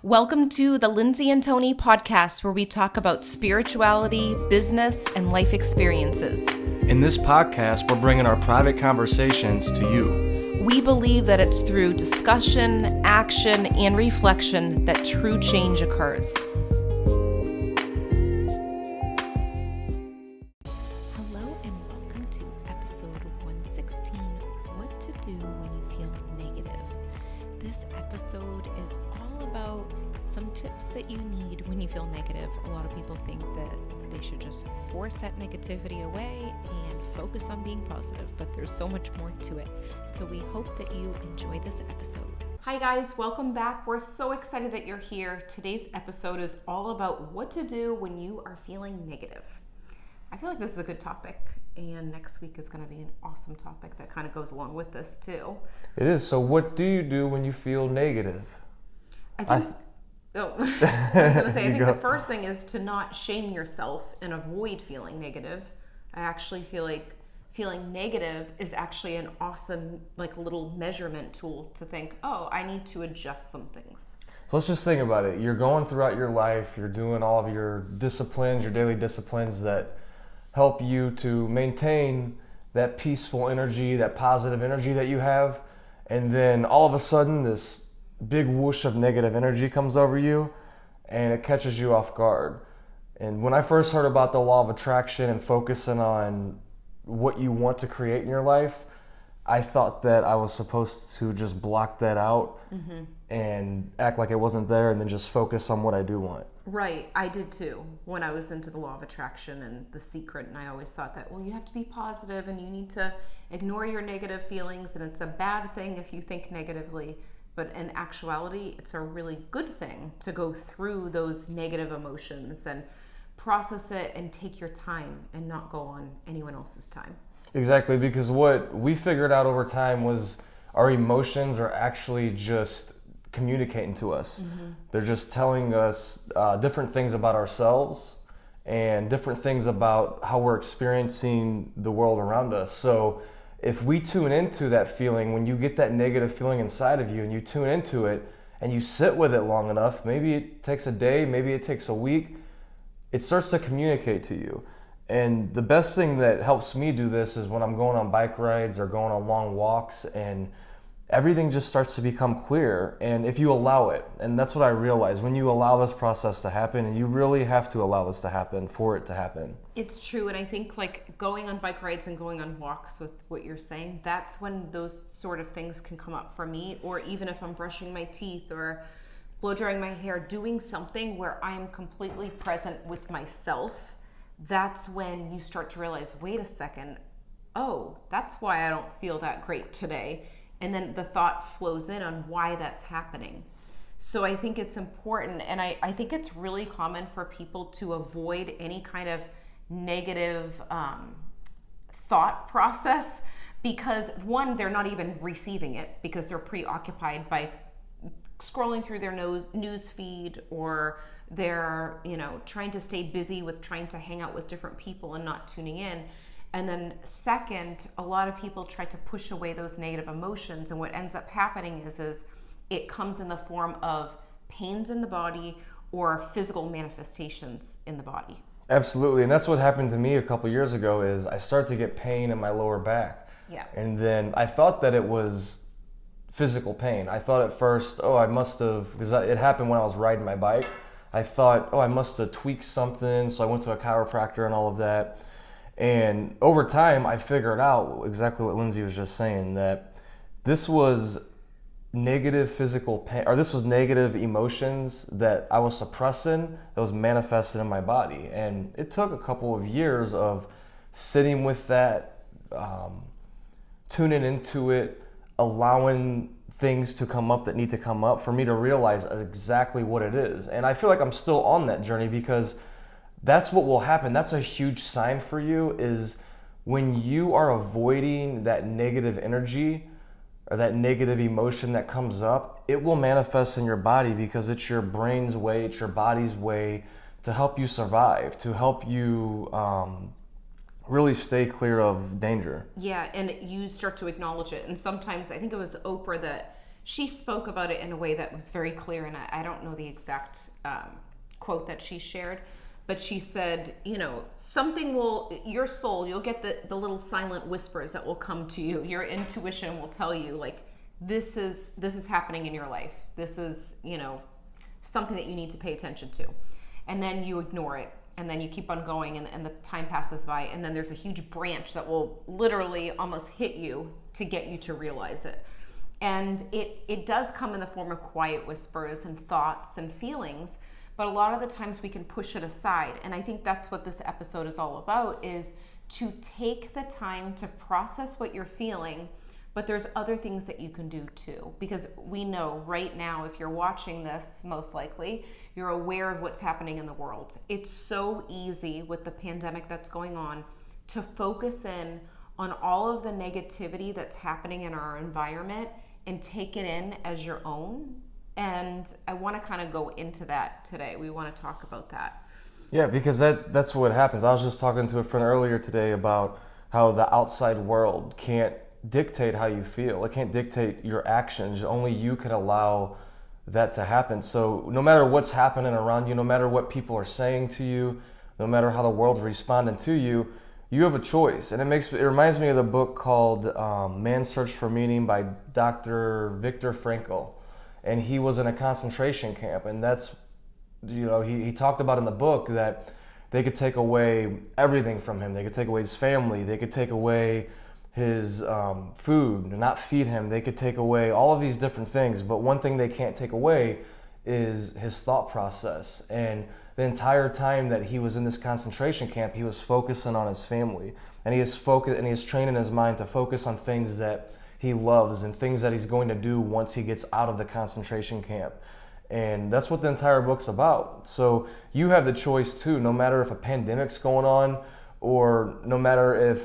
Welcome to the Lindsay and Tony podcast, where we talk about spirituality, business, and life experiences. In this podcast, we're bringing our private conversations to you. We believe that it's through discussion, action, and reflection that true change occurs. Hello and welcome to episode 116, What to Do When You Feel Negative. This episode is all about some tips that you need when you feel negative. A lot of people think that they should just force that negativity away and focus on being positive, but there's so much more to it. So we hope that you enjoy this episode. Hi guys, welcome back. We're so excited that you're here. Today's episode is all about what to do when you are feeling negative. I feel like this is a good topic, and next week is going to be an awesome topic that kind of goes along with this too. It is. So what do you do when you feel negative? I was going to say, I think the first thing is to not shame yourself and avoid feeling negative. I actually feel like feeling negative is actually an awesome, little measurement tool to think, oh, I need to adjust some things. So let's just think about it. You're going throughout your life, you're doing all of your disciplines, your daily disciplines that help you to maintain that peaceful energy, that positive energy that you have. And then all of a sudden, this big whoosh of negative energy comes over you and it catches you off guard. And when I first heard about the law of attraction and focusing on what you want to create in your life, I thought that I was supposed to just block that out and act like it wasn't there and then just focus on what I do want. Right, I did too when I was into the law of attraction and The Secret, and I always thought that, well, you have to be positive and you need to ignore your negative feelings, and it's a bad thing if you think negatively. But in actuality, it's a really good thing to go through those negative emotions and process it and take your time and not go on anyone else's time. Exactly, because what we figured out over time was our emotions are actually just communicating to us. They're just telling us different things about ourselves and different things about how we're experiencing the world around us. So if we tune into that feeling, when you get that negative feeling inside of you and you tune into it and you sit with it long enough, maybe it takes a day, maybe it takes a week, it starts to communicate to you. And the best thing that helps me do this is when I'm going on bike rides or going on long walks, and everything just starts to become clear. And if you allow it, and that's what I realized, when you allow this process to happen, and you really have to allow this to happen for it to happen. It's true, and I think going on bike rides and going on walks with what you're saying, that's when those sort of things can come up for me. Or even if I'm brushing my teeth or blow drying my hair, doing something where I am completely present with myself, that's when you start to realize, wait a second, oh, that's why I don't feel that great today. And then the thought flows in on why that's happening. So I think it's important, and I think it's really common for people to avoid any kind of negative thought process, because one, they're not even receiving it because they're preoccupied by scrolling through their news feed, or they're trying to stay busy with trying to hang out with different people and not tuning in. And then second, a lot of people try to push away those negative emotions, and what ends up happening is it comes in the form of pains in the body or physical manifestations in the body. Absolutely, and that's what happened to me a couple years ago. Is I started to get pain in my lower back. Yeah. And then I thought that it was physical pain. I thought at first, I must have, because it happened when I was riding my bike. I thought, I must have tweaked something, so I went to a chiropractor and all of that. And over time, I figured out exactly what Lindsay was just saying, that this was negative physical pain, or this was negative emotions that I was suppressing that was manifested in my body. And it took a couple of years of sitting with that, tuning into it, allowing things to come up that need to come up for me to realize exactly what it is. And I feel like I'm still on that journey, because that's what will happen. That's a huge sign for you, is when you are avoiding that negative energy or that negative emotion that comes up, it will manifest in your body, because it's your brain's way, it's your body's way to help you survive, to help you really stay clear of danger. Yeah, and you start to acknowledge it. And sometimes, I think it was Oprah that she spoke about it in a way that was very clear, and I don't know the exact quote that she shared, but she said, you know, something will, your soul, you'll get the little silent whispers that will come to you. Your intuition will tell you, like, this is happening in your life. This is, you know, something that you need to pay attention to. And then you ignore it, and then you keep on going, and the time passes by, and then there's a huge branch that will literally almost hit you to get you to realize it. And it does come in the form of quiet whispers and thoughts and feelings, but a lot of the times we can push it aside. And I think that's what this episode is all about, is to take the time to process what you're feeling, but there's other things that you can do too. Because we know right now, if you're watching this, most likely, you're aware of what's happening in the world. It's so easy with the pandemic that's going on to focus in on all of the negativity that's happening in our environment and take it in as your own. And I want to kind of go into that today. We want to talk about that. Yeah, because that's what happens. I was just talking to a friend earlier today about how the outside world can't dictate how you feel. It can't dictate your actions. Only you can allow that to happen. So no matter what's happening around you, no matter what people are saying to you, no matter how the world's responding to you, you have a choice. And it reminds me of the book called Man's Search for Meaning by Dr. Viktor Frankl. And he was in a concentration camp, and that's, you know, he talked about in the book that they could take away everything from him. They could take away his family. They could take away his food and not feed him. They could take away all of these different things, but one thing they can't take away is his thought process. And the entire time that he was in this concentration camp, he was focusing on his family, and he is training his mind to focus on things that he loves and things that he's going to do once he gets out of the concentration camp. And that's what the entire book's about. So you have the choice too, no matter if a pandemic's going on, or no matter if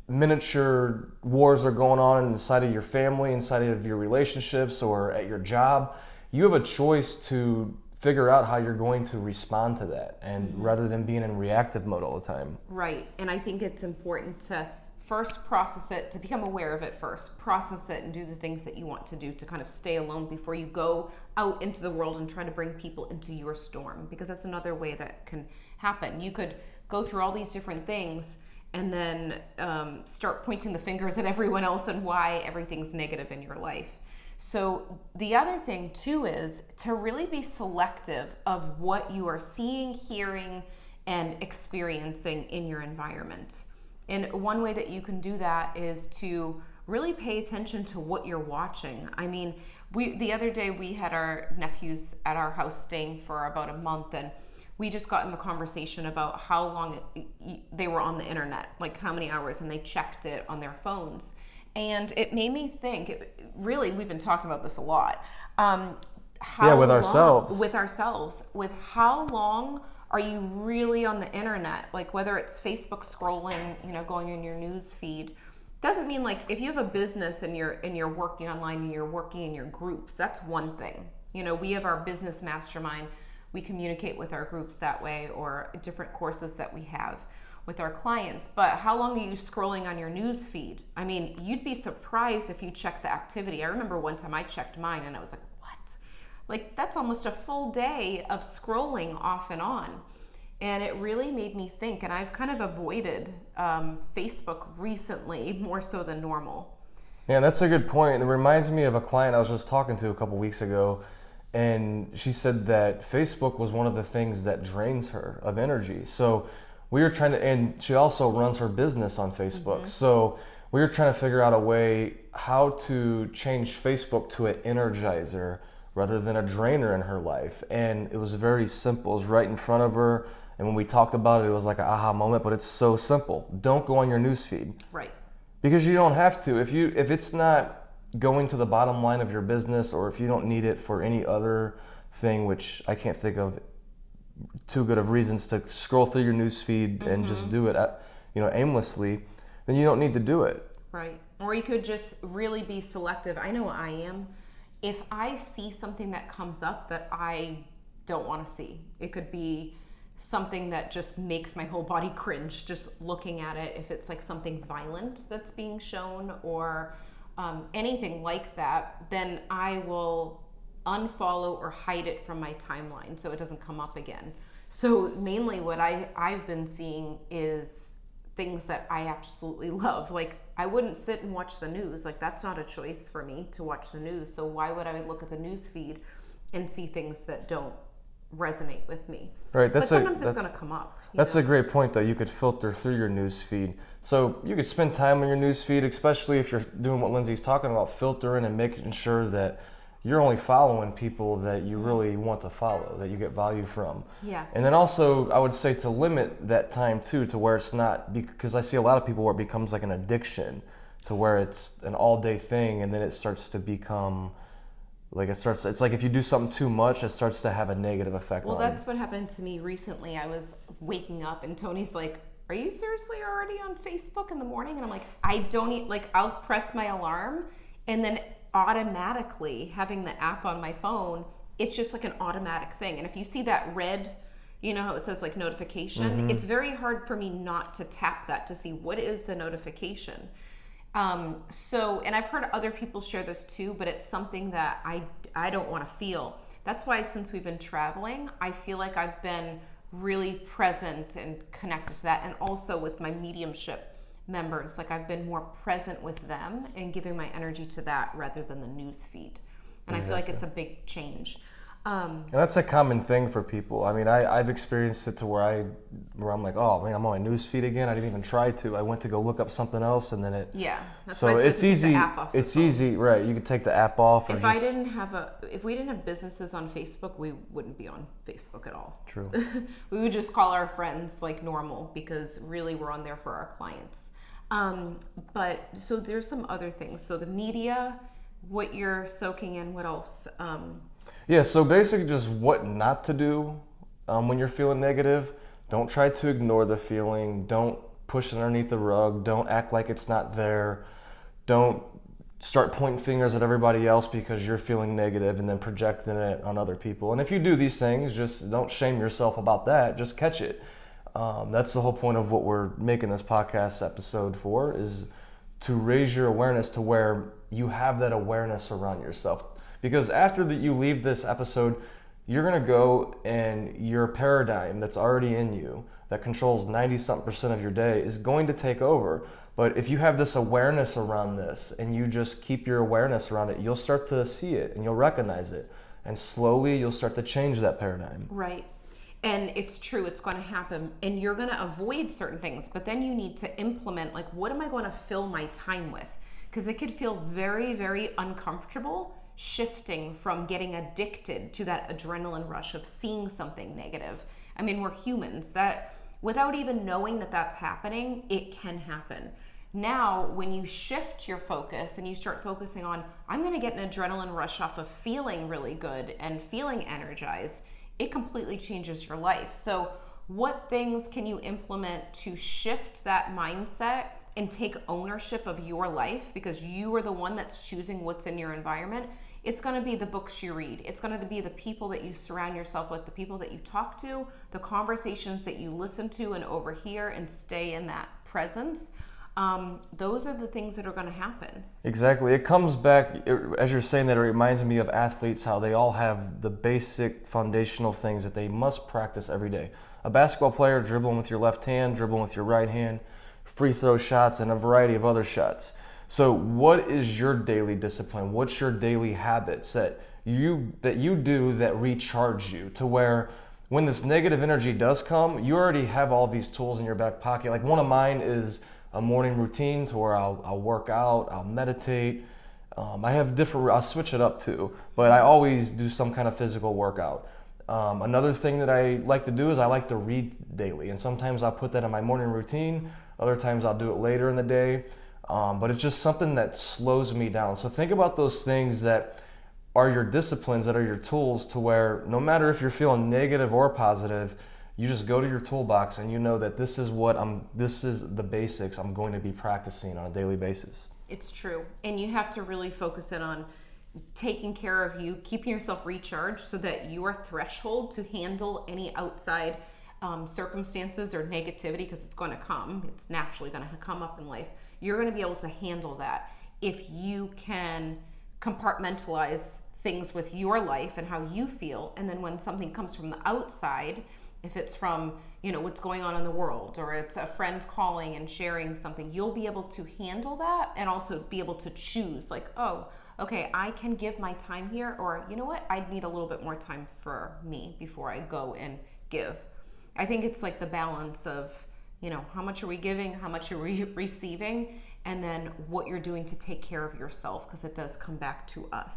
miniature wars are going on inside of your family, inside of your relationships, or at your job. You have a choice to figure out how you're going to respond to that, and rather than being in reactive mode all the time. Right. And I think it's important to first process it, to become aware of it first, process it, and do the things that you want to do to kind of stay alone before you go out into the world and try to bring people into your storm, because that's another way that can happen. You could go through all these different things and then start pointing the fingers at everyone else and why everything's negative in your life. So the other thing too is to really be selective of what you are seeing, hearing, and experiencing in your environment. And one way that you can do that is to really pay attention to what you're watching. I mean, the other day we had our nephews at our house staying for about a month, and we just got in the conversation about how long they were on the internet, like how many hours, and they checked it on their phones. And it made me think, really, we've been talking about this a lot. With ourselves. With how long are you really on the internet? Like whether it's Facebook scrolling, you know, going in your news feed. Doesn't mean like if you have a business and you're working online and you're working in your groups, that's one thing. You know, we have our business mastermind. We communicate with our groups that way, or different courses that we have with our clients. But how long are you scrolling on your news feed? I mean, you'd be surprised if you check the activity. I remember one time I checked mine and I was like, what? Like that's almost a full day of scrolling off and on. And it really made me think, and I've kind of avoided Facebook recently more so than normal. Yeah, that's a good point. It reminds me of a client I was just talking to a couple weeks ago. And she said that Facebook was one of the things that drains her of energy. So we were trying to, and she also runs her business on Facebook. Mm-hmm. So we were trying to figure out a way how to change Facebook to an energizer rather than a drainer in her life. And it was very simple. It was right in front of her. And when we talked about it, it was like an aha moment, but it's so simple. Don't go on your newsfeed. Right. Because you don't have to. If it's not going to the bottom line of your business, or if you don't need it for any other thing, which I can't think of too good of reasons to scroll through your newsfeed and just do it, aimlessly, then you don't need to do it. Right. Or you could just really be selective. I know I am. If I see something that comes up that I don't want to see, it could be something that just makes my whole body cringe just looking at it. If it's like something violent that's being shown, or anything like that, then I will unfollow or hide it from my timeline so it doesn't come up again. So mainly what I've been seeing is things that I absolutely love. Like, I wouldn't sit and watch the news. Like, that's not a choice for me to watch the news. So why would I look at the news feed and see things that don't resonate with me? Right. But sometimes it's going to come up. That's a great point, though. You could filter through your news feed. So you could spend time on your news feed, especially if you're doing what Lindsay's talking about, filtering and making sure that you're only following people that you really want to follow, that you get value from. Yeah. And then also, I would say to limit that time too, to where it's not, because I see a lot of people where it becomes like an addiction, to where it's an all-day thing, and then it starts to become like it's like if you do something too much, it starts to have a negative effect on you. Well, that's what happened to me recently. I was waking up and Tony's like, "Are you seriously already on Facebook in the morning?" And I'm like, I don't eat, like, I'll press my alarm, and then automatically, having the app on my phone, it's just like an automatic thing. And if you see that red, you know how it says like notification, it's very hard for me not to tap that to see what is the notification. And I've heard other people share this too, but it's something that I don't want to feel. That's why since we've been traveling, I feel like I've been really present and connected to that. And also with my mediumship members, like, I've been more present with them and giving my energy to that rather than the news feed. And I feel like it's a big change. And that's a common thing for people. I mean, I've experienced it to where I'm like, oh man, I'm on my news feed again. I didn't even try to. I went to go look up something else, and then it. Yeah. That's so why it's easy. It's easy, right? You could take the app off. Or if we didn't have businesses on Facebook, we wouldn't be on Facebook at all. True. We would just call our friends like normal, because really we're on there for our clients. But so there's some other things. So the media, what you're soaking in, what else? Yeah, so basically just what not to do when you're feeling negative. Don't try to ignore the feeling. Don't push it underneath the rug. Don't act like it's not there. Don't start pointing fingers at everybody else because you're feeling negative and then projecting it on other people. And if you do these things, just don't shame yourself about that. Just catch it. That's the whole point of what we're making this podcast episode for, is to raise your awareness to where you have that awareness around yourself. Because after that you leave this episode, you're going to go and your paradigm that's already in you, that controls 90-something% of your day, is going to take over. But if you have this awareness around this and you just keep your awareness around it, you'll start to see it and you'll recognize it. And slowly you'll start to change that paradigm. Right. And it's true, it's going to happen. And you're going to avoid certain things, but then you need to implement, like, what am I going to fill my time with? Because it could feel very, very uncomfortable shifting from getting addicted to that adrenaline rush of seeing something negative. I mean, we're humans. That without even knowing that that's happening, it can happen. Now, when you shift your focus and you start focusing on, I'm going to get an adrenaline rush off of feeling really good and feeling energized, it completely changes your life. So what things can you implement to shift that mindset and take ownership of your life? Because you are the one that's choosing what's in your environment. It's going to be the books you read. It's going to be the people that you surround yourself with, the people that you talk to, the conversations that you listen to and overhear and stay in that presence. Those are the things that are going to happen. Exactly. It comes back, as you're saying that, it reminds me of athletes, how they all have the basic foundational things that they must practice every day. A basketball player, dribbling with your left hand, dribbling with your right hand, free throw shots, and a variety of other shots. So what is your daily discipline? What's your daily habits that you do that recharge you, to where when this negative energy does come, you already have all these tools in your back pocket? Like, one of mine is a morning routine to where I'll work out, I'll meditate. I'll switch it up too, but I always do some kind of physical workout. Another thing that I like to do is I like to read daily, and sometimes I'll put that in my morning routine. Other times I'll do it later in the day. But it's just something that slows me down. So think about those things that are your disciplines, that are your tools, to where no matter if you're feeling negative or positive, you just go to your toolbox and you know that this is the basics I'm going to be practicing on a daily basis. It's true. And you have to really focus in on taking care of you, keeping yourself recharged so that your threshold to handle any outside circumstances or negativity, because it's going to come, it's naturally going to come up in life, you're going to be able to handle that. if you can compartmentalize things with your life and how you feel, and then when something comes from the outside, if it's from, you know, what's going on in the world, or it's a friend calling and sharing something, you'll be able to handle that and also be able to choose, like, oh, okay, I can give my time here, or you know what, I'd need a little bit more time for me before I go and give. I think it's like the balance of, you know, how much are we giving, how much are we receiving, and then what you're doing to take care of yourself, because it does come back to us.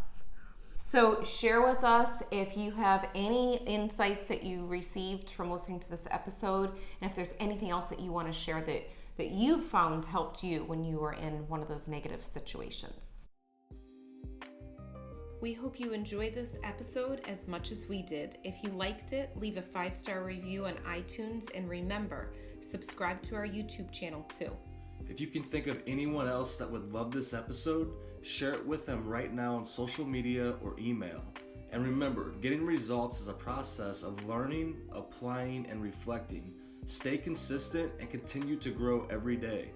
So share with us if you have any insights that you received from listening to this episode, and if there's anything else that you want to share that you found helped you when you were in one of those negative situations. We hope you enjoyed this episode as much as we did. If you liked it, leave a 5-star review on iTunes, and remember, subscribe to our YouTube channel too. If you can think of anyone else that would love this episode, share it with them right now on social media or email. And remember, getting results is a process of learning, applying, and reflecting. Stay consistent and continue to grow every day.